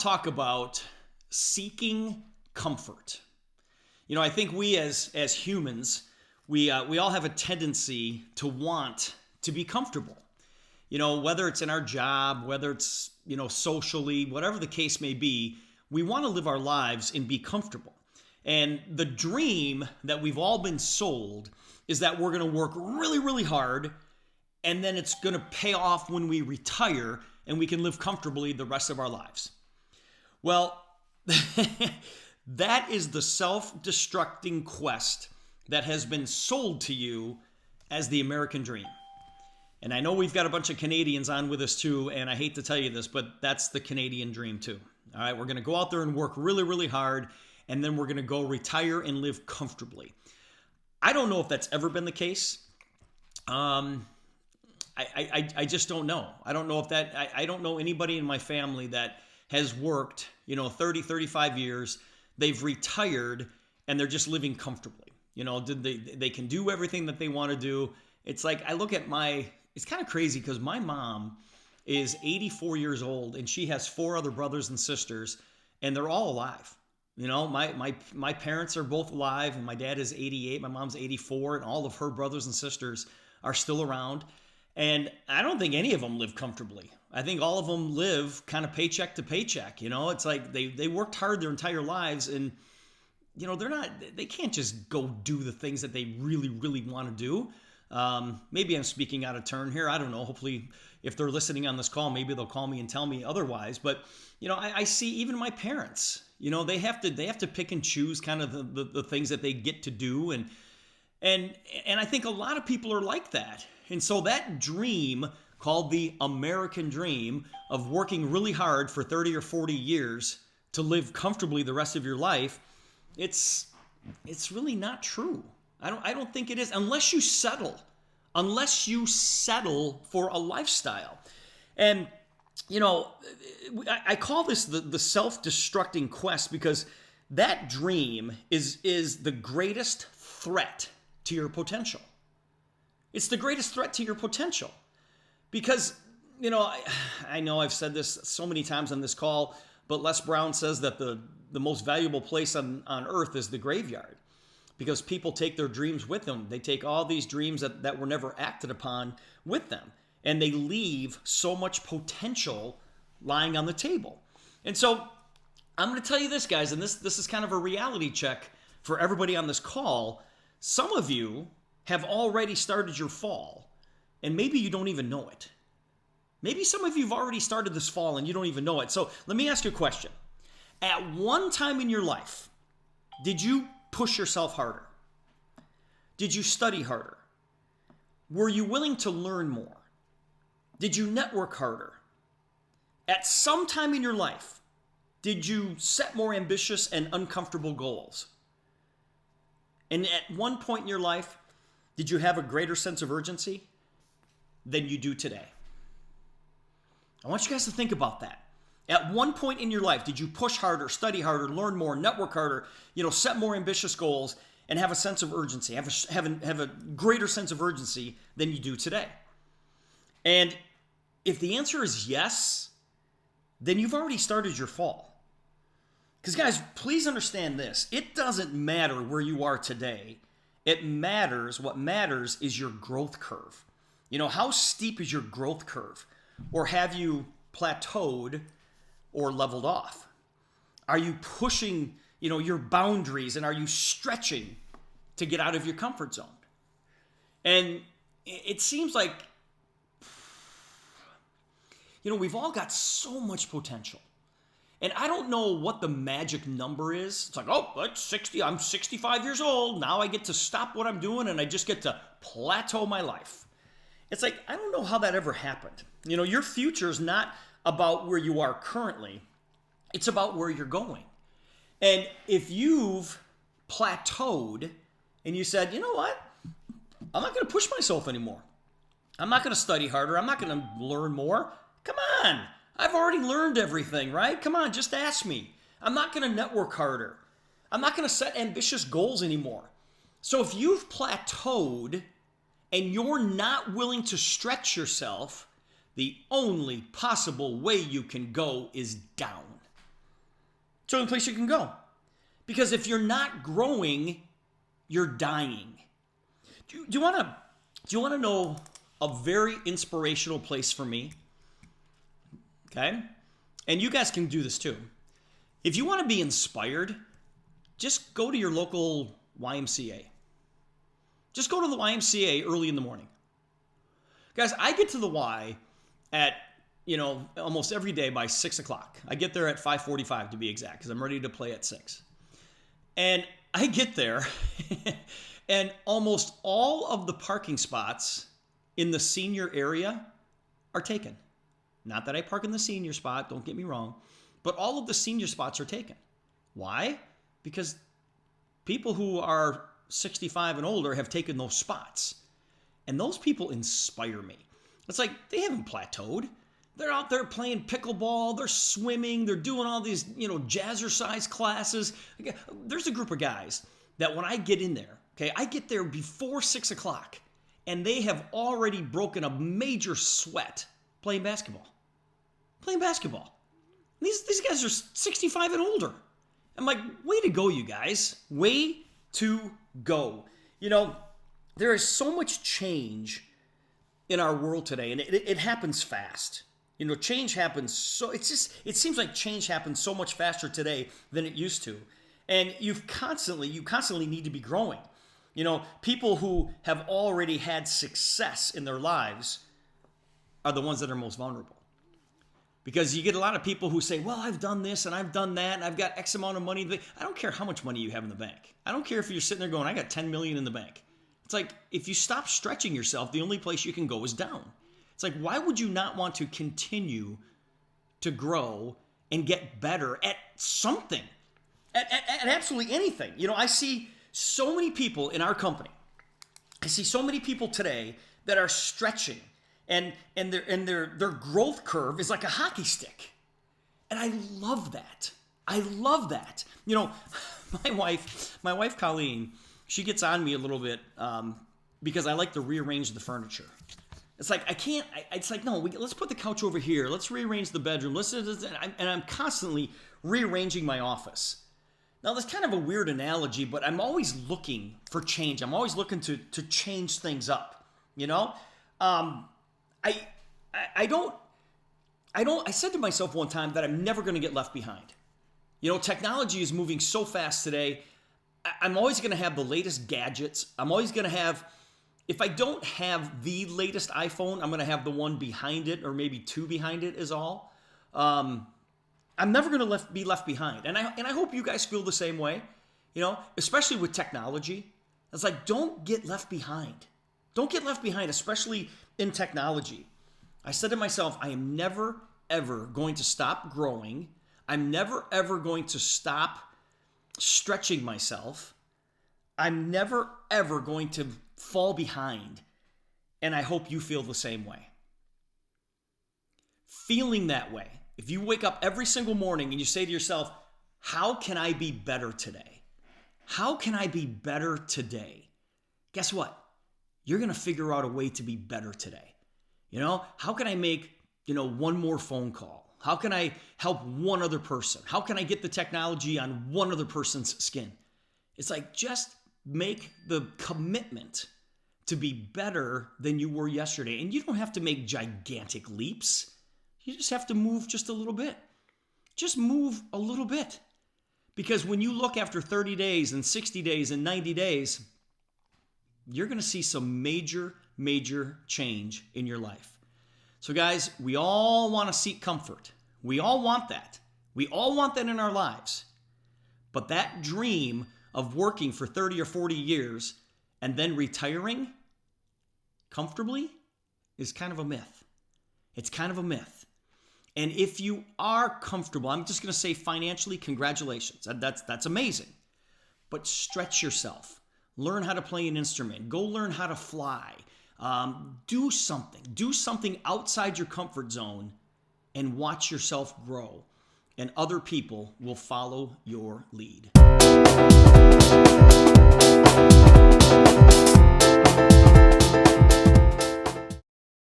talk about seeking comfort. I think we as humans, we all have a tendency to want to be comfortable. Whether it's in our job, whether it's, socially, whatever the case may be, we want to live our lives and be comfortable. And the dream that we've all been sold is that we're going to work really, really hard, and then it's going to pay off when we retire and we can live comfortably the rest of our lives. Well, that is the self-destructing quest that has been sold to you as the American dream. And I know we've got a bunch of Canadians on with us too, and I hate to tell you this, but that's the Canadian dream too. All right, we're going to go out there and work really, really hard, and then we're going to go retire and live comfortably. I don't know if that's ever been the case. I just don't know. I don't know if that, I don't know anybody in my family that has worked, 30, 35 years. They've retired and they're just living comfortably. They can do everything that they want to do. It's like, I look at it's kind of crazy because my mom is 84 years old and she has 4 other brothers and sisters, and they're all alive. My parents are both alive, and my dad is 88, my mom's 84, and all of her brothers and sisters are still around. And I don't think any of them live comfortably. I think all of them live kind of paycheck to paycheck. It's like they worked hard their entire lives, and they can't just go do the things that they really, really want to do. Maybe I'm speaking out of turn here. I don't know. Hopefully, if they're listening on this call, maybe they'll call me and tell me otherwise. But, I see even my parents, they have to pick and choose kind of the things that they get to do. And I think a lot of people are like that. And so that dream called the American dream of working really hard for 30 or 40 years to live comfortably the rest of your life, it's really not true. I don't think it is, unless you settle for a lifestyle. And, I call this the self-destructing quest because that dream is the greatest threat to your potential. It's the greatest threat to your potential because, I know I've said this so many times on this call, but Les Brown says that the most valuable place on earth is the graveyard. Because people take their dreams with them. They take all these dreams that were never acted upon with them. And they leave so much potential lying on the table. And so I'm going to tell you this, guys, and this is kind of a reality check for everybody on this call. Some of you have already started your fall, and maybe you don't even know it. Maybe some of you have already started this fall and you don't even know it. So let me ask you a question. At one time in your life, did you push yourself harder? Did you study harder? Were you willing to learn more? Did you network harder? At some time in your life, did you set more ambitious and uncomfortable goals? And at one point in your life, did you have a greater sense of urgency than you do today? I want you guys to think about that. At one point in your life, did you push harder, study harder, learn more, network harder, set more ambitious goals, and have a sense of urgency, have a greater sense of urgency than you do today? And if the answer is yes, then you've already started your fall. Because guys, please understand this. It doesn't matter where you are today. What matters is your growth curve. How steep is your growth curve? Or have you plateaued or leveled off? Are you pushing, your boundaries, and are you stretching to get out of your comfort zone? And it seems like, we've all got so much potential. And I don't know what the magic number is. It's like, that's 60. I'm 65 years old. Now I get to stop what I'm doing and I just get to plateau my life. It's like, I don't know how that ever happened. Your future is not about where you are currently. It's about where you're going. And if you've plateaued and you said, you know what? I'm not going to push myself anymore. I'm not going to study harder. I'm not going to learn more. Come on. I've already learned everything, right? Come on, just ask me. I'm not going to network harder. I'm not going to set ambitious goals anymore. So if you've plateaued and you're not willing to stretch yourself, the only possible way you can go is down. the only place you can go. Because if you're not growing, you're dying. Do you want to know a very inspirational place for me? Okay? And you guys can do this too. If you want to be inspired, just go to your local YMCA. Just go to the YMCA early in the morning. Guys, I get to the Y at, almost every day by 6 o'clock. I get there at 5:45 to be exact, because I'm ready to play at 6. And I get there, and almost all of the parking spots in the senior area are taken. Not that I park in the senior spot, don't get me wrong, but all of the senior spots are taken. Why? Because people who are 65 and older have taken those spots. And those people inspire me. It's like they haven't plateaued. They're out there playing pickleball, they're swimming, they're doing all these, jazzercise classes. There's a group of guys that when I get in there, okay, I get there before 6 o'clock, and they have already broken a major sweat playing basketball. These guys are 65 and older. I'm like, way to go, you guys. Way to go. There is so much change in our world today, and it happens fast. Change happens it seems like change happens so much faster today than it used to. And you constantly need to be growing. People who have already had success in their lives are the ones that are most vulnerable. Because you get a lot of people who say, well, I've done this and I've done that and I've got X amount of money. I don't care how much money you have in the bank. I don't care if you're sitting there going, I got 10 million in the bank. It's like, if you stop stretching yourself, the only place you can go is down. It's like, why would you not want to continue to grow and get better at something? At absolutely anything. I see so many people in our company. I see so many people today that are stretching, and their growth curve is like a hockey stick. And I love that. My wife Colleen, she gets on me a little bit because I like to rearrange the furniture. It's like, it's like, no, let's put the couch over here. Let's rearrange the bedroom. And I'm constantly rearranging my office. Now, that's kind of a weird analogy, but I'm always looking for change. I'm always looking to change things up, I said to myself one time that I'm never going to get left behind. Technology is moving so fast today. I'm always going to have the latest gadgets. I'm always going to have, if I don't have the latest iPhone, I'm going to have the one behind it, or maybe two behind it is all. I'm never going to be left behind. And I hope you guys feel the same way, especially with technology. It's like, don't get left behind. Don't get left behind, especially in technology. I said to myself, I am never, ever going to stop growing. I'm never, ever going to stop stretching myself. I'm never, ever going to fall behind. And I hope you feel the same way. Feeling that way. If you wake up every single morning and you say to yourself, how can I be better today? How can I be better today? Guess what? You're going to figure out a way to be better today. How can I make, one more phone call? How can I help one other person? How can I get the technology on one other person's skin? It's like, just make the commitment to be better than you were yesterday. And you don't have to make gigantic leaps. You just have to move just a little bit. Just move a little bit. Because when you look after 30 days and 60 days and 90 days, you're going to see some major, major change in your life. So guys, we all want to seek comfort. We all want that. We all want that in our lives. But that dream of working for 30 or 40 years and then retiring comfortably is kind of a myth. It's kind of a myth. And if you are comfortable, I'm just going to say financially, congratulations. That's amazing. But stretch yourself. Learn how to play an instrument. Go learn how to fly. Do something. Do something outside your comfort zone and watch yourself grow. And other people will follow your lead.